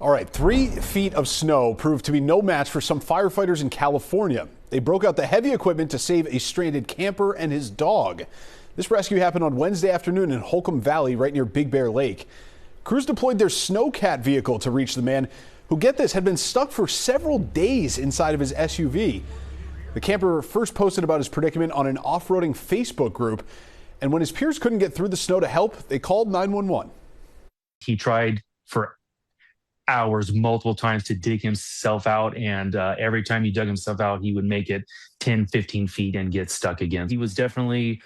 All right, 3 feet of snow proved to be no match for some firefighters in California. They broke out the heavy equipment to save a stranded camper and his dog. This rescue happened on Wednesday afternoon in Holcomb Valley, right near Big Bear Lake. Crews deployed their snowcat vehicle to reach the man who, get this, had been stuck for several days inside of his SUV. The camper first posted about his predicament on an off-roading Facebook group, and when his peers couldn't get through the snow to help, they called 911. He tried for hours, multiple times, to dig himself out, and every time he dug himself out, he would make it 10, 15 feet and get stuck again. He was definitely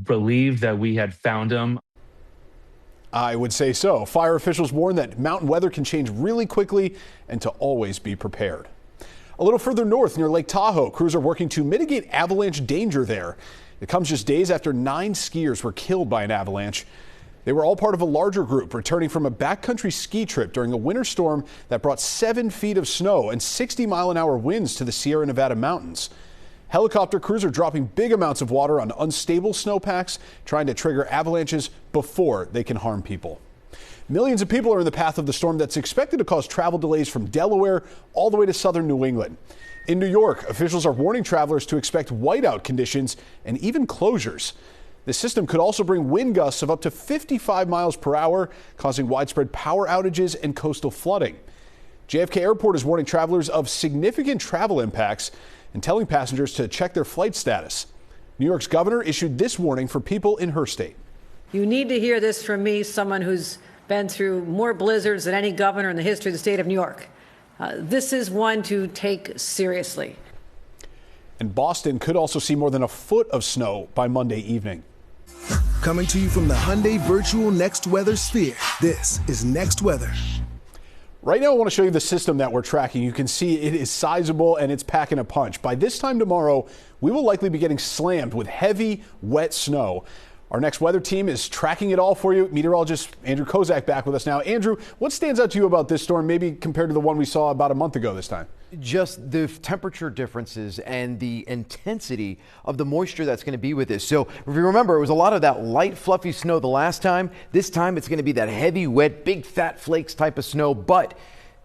relieved that we had found him. I would say so. Fire officials warn that mountain weather can change really quickly and to always be prepared. A little further north near Lake Tahoe, crews are working to mitigate avalanche danger there. It comes just days after 9 skiers were killed by an avalanche. They were all part of a larger group returning from a backcountry ski trip during a winter storm that brought 7 feet of snow and 60-mile-an-hour winds to the Sierra Nevada mountains. Helicopter crews are dropping big amounts of water on unstable snowpacks, trying to trigger avalanches before they can harm people. Millions of people are in the path of the storm that's expected to cause travel delays from Delaware all the way to southern New England. In New York, officials are warning travelers to expect whiteout conditions and even closures. The system could also bring wind gusts of up to 55 miles per hour, causing widespread power outages and coastal flooding. JFK Airport is warning travelers of significant travel impacts and telling passengers to check their flight status. New York's governor issued this warning for people in her state. You need to hear this from me, someone who's been through more blizzards than any governor in the history of the state of New York. This is one to take seriously. And Boston could also see more than a foot of snow by Monday evening. Coming to you from the Hyundai Virtual Next Weather Sphere, this is Next Weather. Right now, I want to show you the system that we're tracking. You can see it is sizable and it's packing a punch. By this time tomorrow, we will likely be getting slammed with heavy, wet snow. Our next weather team is tracking it all for you. Meteorologist Andrew Kozak back with us now. Andrew, what stands out to you about this storm, maybe compared to the one we saw about a month ago this time? Just the temperature differences and the intensity of the moisture that's going to be with this. So if you remember, it was a lot of that light, fluffy snow the last time. This time it's going to be that heavy, wet, big fat flakes type of snow, but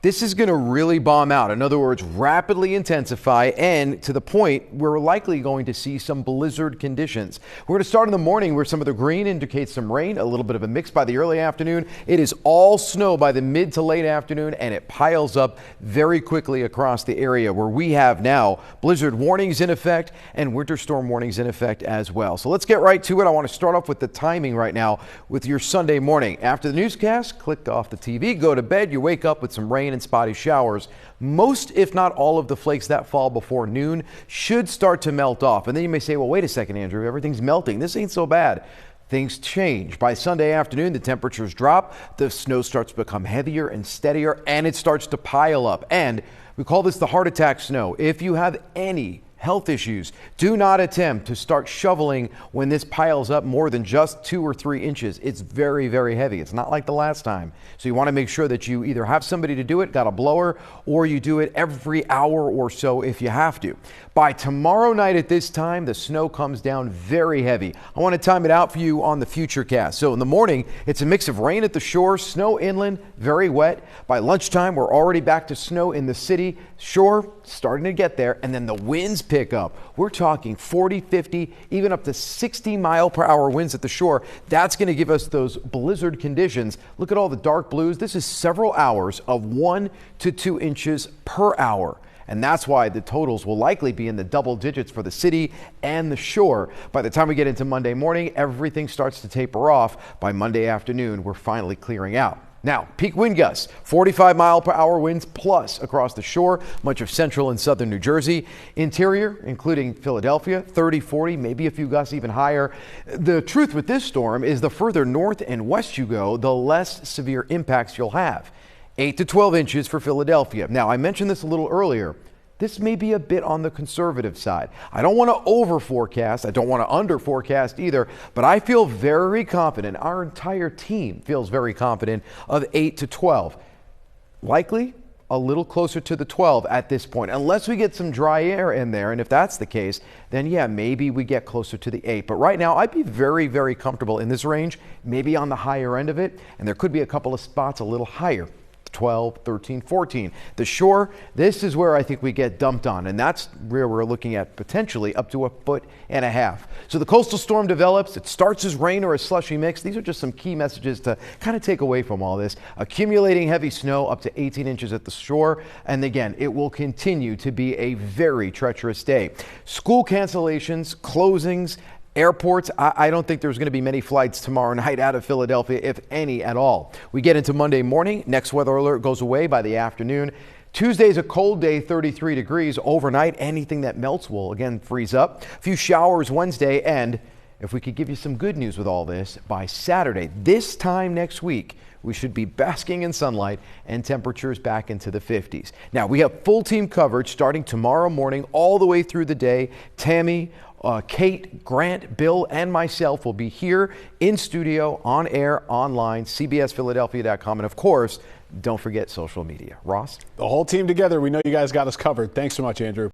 this is going to really bomb out. In other words, rapidly intensify, and to the point we're likely going to see some blizzard conditions. We're going to start in the morning where some of the green indicates some rain, a little bit of a mix by the early afternoon. It is all snow by the mid to late afternoon, and it piles up very quickly across the area where we have now blizzard warnings in effect and winter storm warnings in effect as well. So let's get right to it. I want to start off with the timing right now with your Sunday morning. After the newscast, click off the TV, go to bed, you wake up with some rain and spotty showers. Most, if not all, of the flakes that fall before noon should start to melt off. And then you may say, well, wait a second, Andrew, everything's melting. This ain't so bad. Things change. By Sunday afternoon, the temperatures drop, the snow starts to become heavier and steadier, and it starts to pile up. And we call this the heart attack snow. If you have any health issues, do not attempt to start shoveling when this piles up more than just 2 or 3 inches. It's very, very heavy. It's not like the last time. So you want to make sure that you either have somebody to do it, got a blower, or you do it every hour or so if you have to. By tomorrow night at this time, the snow comes down very heavy. I want to time it out for you on the Futurecast. So in the morning, it's a mix of rain at the shore, snow inland, very wet. By lunchtime, we're already back to snow in the city. Shore starting to get there, and then the winds pick up. We're talking 40, 50, even up to 60 mile per hour winds at the shore. That's going to give us those blizzard conditions. Look at all the dark blues. This is several hours of 1 to 2 inches per hour. And that's why the totals will likely be in the double digits for the city and the shore. By the time we get into Monday morning, everything starts to taper off. By Monday afternoon, we're finally clearing out. Now, peak wind gusts, 45 mile per hour winds plus across the shore, much of central and southern New Jersey. Interior, including Philadelphia, 30, 40, maybe a few gusts even higher. The truth with this storm is the further north and west you go, the less severe impacts you'll have. 8 to 12 inches for Philadelphia. Now, I mentioned this a little earlier. This may be a bit on the conservative side. I don't want to over forecast. I don't want to under forecast either, but I feel very confident. Our entire team feels very confident of 8 to 12. Likely a little closer to the 12 at this point, unless we get some dry air in there. And if that's the case, then yeah, maybe we get closer to the 8. But right now, I'd be very, very comfortable in this range, maybe on the higher end of it. And there could be a couple of spots a little higher 12, 13, 14. The shore, this is where I think we get dumped on, and that's where we're looking at potentially up to 1.5 feet. So the coastal storm develops. It starts as rain or a slushy mix. These are just some key messages to kind of take away from all this. Accumulating heavy snow up to 18 inches at the shore, and again, it will continue to be a very treacherous day. School cancellations, closings, airports, I don't think there's going to be many flights tomorrow night out of Philadelphia, if any at all. We get into Monday morning. Next weather alert goes away by the afternoon. Tuesday's a cold day, 33 degrees. Overnight, anything that melts will again freeze up. A few showers Wednesday, and if we could give you some good news with all this, by Saturday, this time next week, we should be basking in sunlight and temperatures back into the 50s. Now, we have full team coverage starting tomorrow morning all the way through the day. Tammy, Kate, Grant, Bill, and myself will be here in studio, on air, online, cbsphiladelphia.com, and of course, don't forget social media. Ross? The whole team together, we know you guys got us covered. Thanks so much, Andrew.